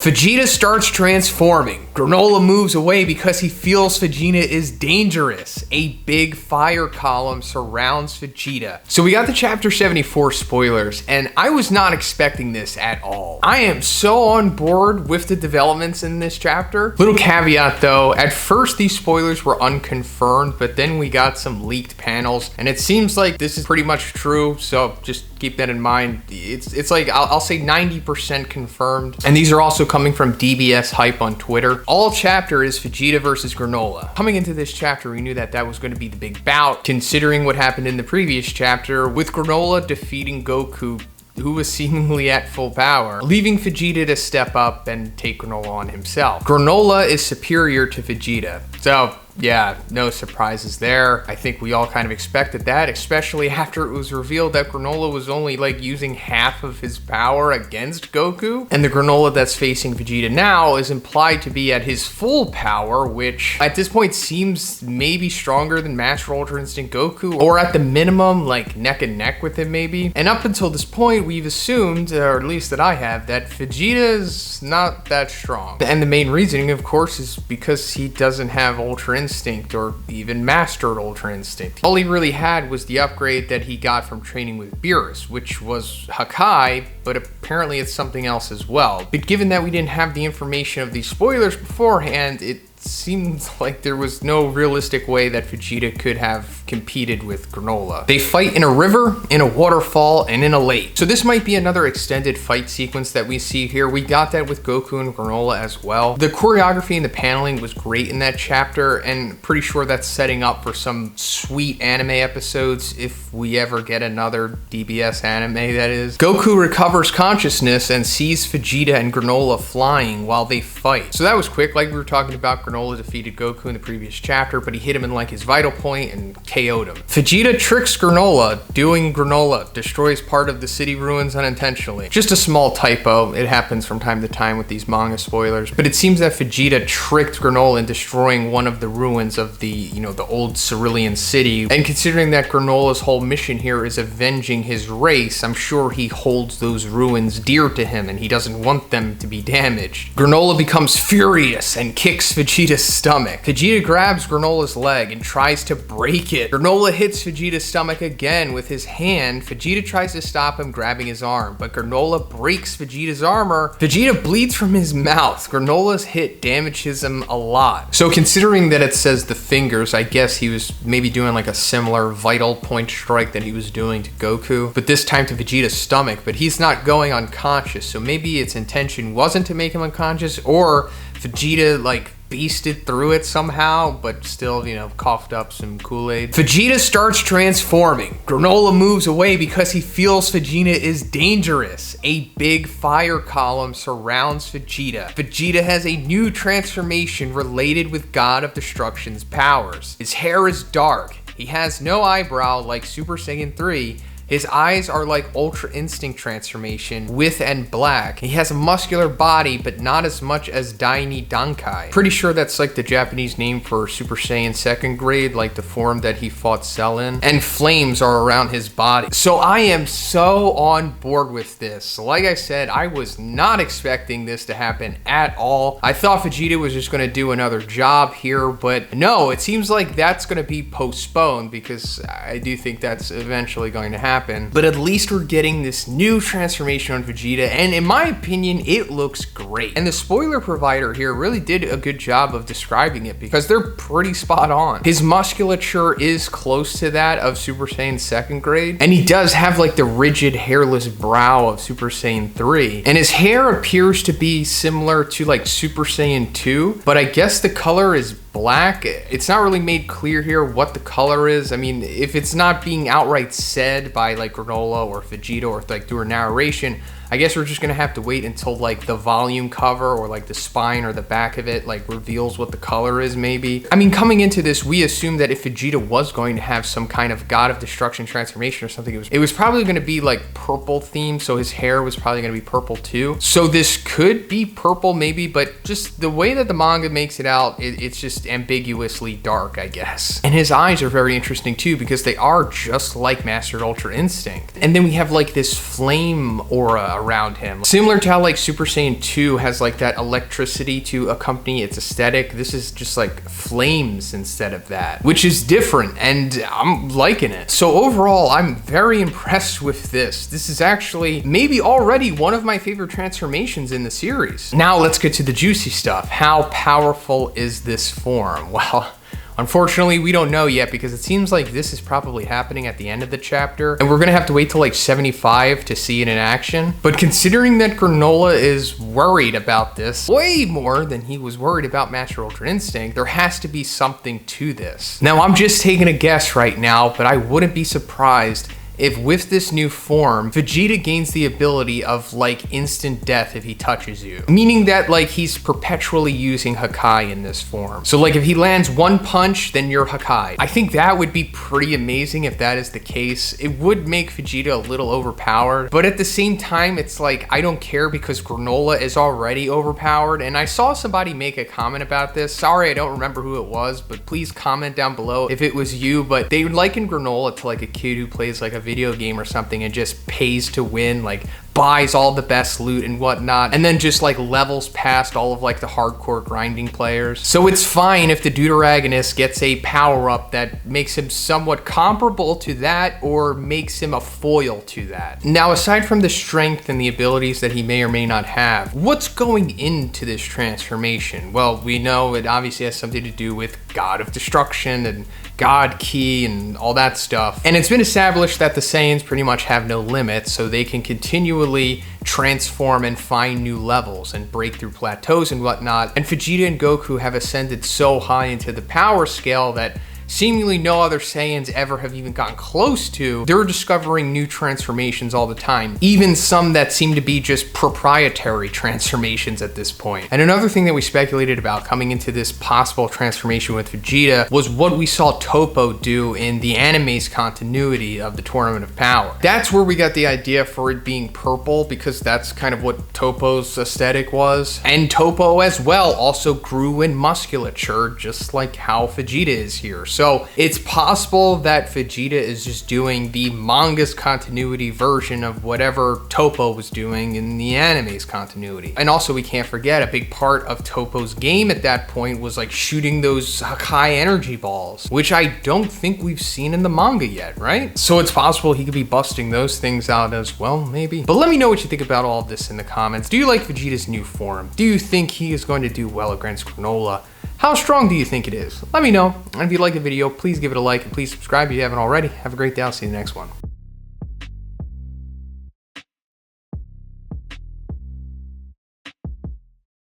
Vegeta starts transforming. Granola moves away because he feels Vegeta is dangerous. A big fire column surrounds Vegeta. So we got the chapter 74 spoilers, and I was not expecting this at all. I am so on board with the developments in this chapter. Little caveat though, at first these spoilers were unconfirmed, but then we got some leaked panels, and it seems like this is pretty much true, so just keep that in mind. It's like, I'll say 90% confirmed. And these are also coming from DBS Hype on Twitter. All chapter is Vegeta versus Granola. Coming into this chapter, we knew that that was going to be the big bout, considering what happened in the previous chapter with Granola defeating Goku, who was seemingly at full power, leaving Vegeta to step up and take Granola on himself. Granola is superior to Vegeta. So yeah, no surprises there. I think we all kind of expected that, especially after it was revealed that Granola was only like using half of his power against Goku. And the Granola that's facing Vegeta now is implied to be at his full power, which at this point seems maybe stronger than Master Ultra Instinct Goku, or at the minimum like neck and neck with him maybe. And up until this point, we've assumed, or at least that I have, that Vegeta's not that strong. And the main reasoning, of course, is because he doesn't have Ultra Instinct or even mastered Ultra Instinct. All he really had was the upgrade that he got from training with Beerus, which was Hakai, but apparently it's something else as well. But given that we didn't have the information of these spoilers beforehand, it seemed like there was no realistic way that Vegeta could have competed with Granola. They fight in a river, in a waterfall, and in a lake. So this might be another extended fight sequence that we see here. We got that with Goku and Granola as well. The choreography and the paneling was great in that chapter, and pretty sure that's setting up for some sweet anime episodes if we ever get another DBS anime, that is. Goku recovers consciousness and sees Vegeta and Granola flying while they fight. So that was quick, like we were talking about. Granola defeated Goku in the previous chapter, but he hit him in like his vital point and KO'd him. Vegeta tricks Granola, doing Granola, destroys part of the city ruins unintentionally. Just a small typo, it happens from time to time with these manga spoilers, but it seems that Vegeta tricked Granola in destroying one of the ruins of the, the old Cerulean city. And considering that Granola's whole mission here is avenging his race, I'm sure he holds those ruins dear to him and he doesn't want them to be damaged. Granola becomes furious and kicks Vegeta's stomach. Vegeta grabs Granola's leg and tries to break it. Granola hits Vegeta's stomach again with his hand. Vegeta tries to stop him, grabbing his arm, but Granola breaks Vegeta's armor. Vegeta bleeds from his mouth. Granola's hit damages him a lot. So considering that it says the fingers, I guess he was maybe doing like a similar vital point strike that he was doing to Goku, but this time to Vegeta's stomach, but he's not going unconscious, so maybe its intention wasn't to make him unconscious, or Vegeta like beasted through it somehow, but still, coughed up some Kool-Aid. Vegeta starts transforming. Granola moves away because he feels Vegeta is dangerous. A big fire column surrounds Vegeta. Vegeta has a new transformation related with God of Destruction's powers. His hair is dark. He has no eyebrow like Super Saiyan 3. His eyes are like Ultra Instinct transformation, with and black. He has a muscular body, but not as much as Daini Dankai. Pretty sure that's like the Japanese name for Super Saiyan 2nd grade, like the form that he fought Cell in. And flames are around his body. So I am so on board with this. Like I said, I was not expecting this to happen at all. I thought Vegeta was just gonna do another job here, but no, it seems like that's gonna be postponed because I do think that's eventually going to happen. But at least we're getting this new transformation on Vegeta, and in my opinion, it looks great. And the spoiler provider here really did a good job of describing it because they're pretty spot on. His musculature is close to that of Super Saiyan 2nd grade, and he does have like the rigid hairless brow of Super Saiyan 3. And his hair appears to be similar to like Super Saiyan 2, but I guess the color is black. It's not really made clear here what the color is. I mean, if it's not being outright said by like Granola or Vegeta or like through a narration, I guess we're just gonna have to wait until like the volume cover or like the spine or the back of it like reveals what the color is maybe. I mean, coming into this, we assumed that if Vegeta was going to have some kind of God of Destruction transformation or something, it was probably gonna be like purple themed, so his hair was probably gonna be purple too. So this could be purple maybe, but just the way that the manga makes it out, it's just ambiguously dark, I guess. And his eyes are very interesting too because they are just like Master Ultra Instinct. And then we have like this flame aura around him. Similar to how like Super Saiyan 2 has like that electricity to accompany its aesthetic, this is just like flames instead of that, which is different, and I'm liking it. So overall, I'm very impressed with this. This is actually maybe already one of my favorite transformations in the series. Now let's get to the juicy stuff. How powerful is this form? Well, unfortunately, we don't know yet because it seems like this is probably happening at the end of the chapter, and we're gonna have to wait till like 75 to see it in action. But considering that Granola is worried about this way more than he was worried about Master Ultra Instinct, there has to be something to this. Now, I'm just taking a guess right now, but I wouldn't be surprised if with this new form, Vegeta gains the ability of like instant death if he touches you. Meaning that like he's perpetually using Hakai in this form. So like if he lands one punch, then you're Hakai. I think that would be pretty amazing if that is the case. It would make Vegeta a little overpowered, but at the same time, it's like, I don't care because Granola is already overpowered. And I saw somebody make a comment about this. Sorry, I don't remember who it was, but please comment down below if it was you, but they would liken Granola to like a kid who plays like a video game or something and just pays to win, like buys all the best loot and whatnot, and then just like levels past all of like the hardcore grinding players. So it's fine if the Deuteragonist gets a power-up that makes him somewhat comparable to that or makes him a foil to that. Now, aside from the strength and the abilities that he may or may not have, what's going into this transformation? Well, we know it obviously has something to do with God of Destruction and God Key and all that stuff. And it's been established that the Saiyans pretty much have no limits, so they can continually transform and find new levels and break through plateaus and whatnot. And Vegeta and Goku have ascended so high into the power scale that seemingly no other Saiyans ever have even gotten close to. They're discovering new transformations all the time, even some that seem to be just proprietary transformations at this point. And another thing that we speculated about coming into this possible transformation with Vegeta was what we saw Topo do in the anime's continuity of the Tournament of Power. That's where we got the idea for it being purple, because that's kind of what Topo's aesthetic was. And Topo as well also grew in musculature, just like how Vegeta is here. So it's possible that Vegeta is just doing the manga's continuity version of whatever Topo was doing in the anime's continuity. And also, we can't forget, a big part of Topo's game at that point was like shooting those Hakai energy balls, which I don't think we've seen in the manga yet, right? So it's possible he could be busting those things out as well, maybe. But let me know what you think about all of this in the comments. Do you like Vegeta's new form? Do you think he is going to do well against Granola? How strong do you think it is? Let me know. And if you like the video, please give it a like and please subscribe if you haven't already. Have a great day. I'll see you in the next one.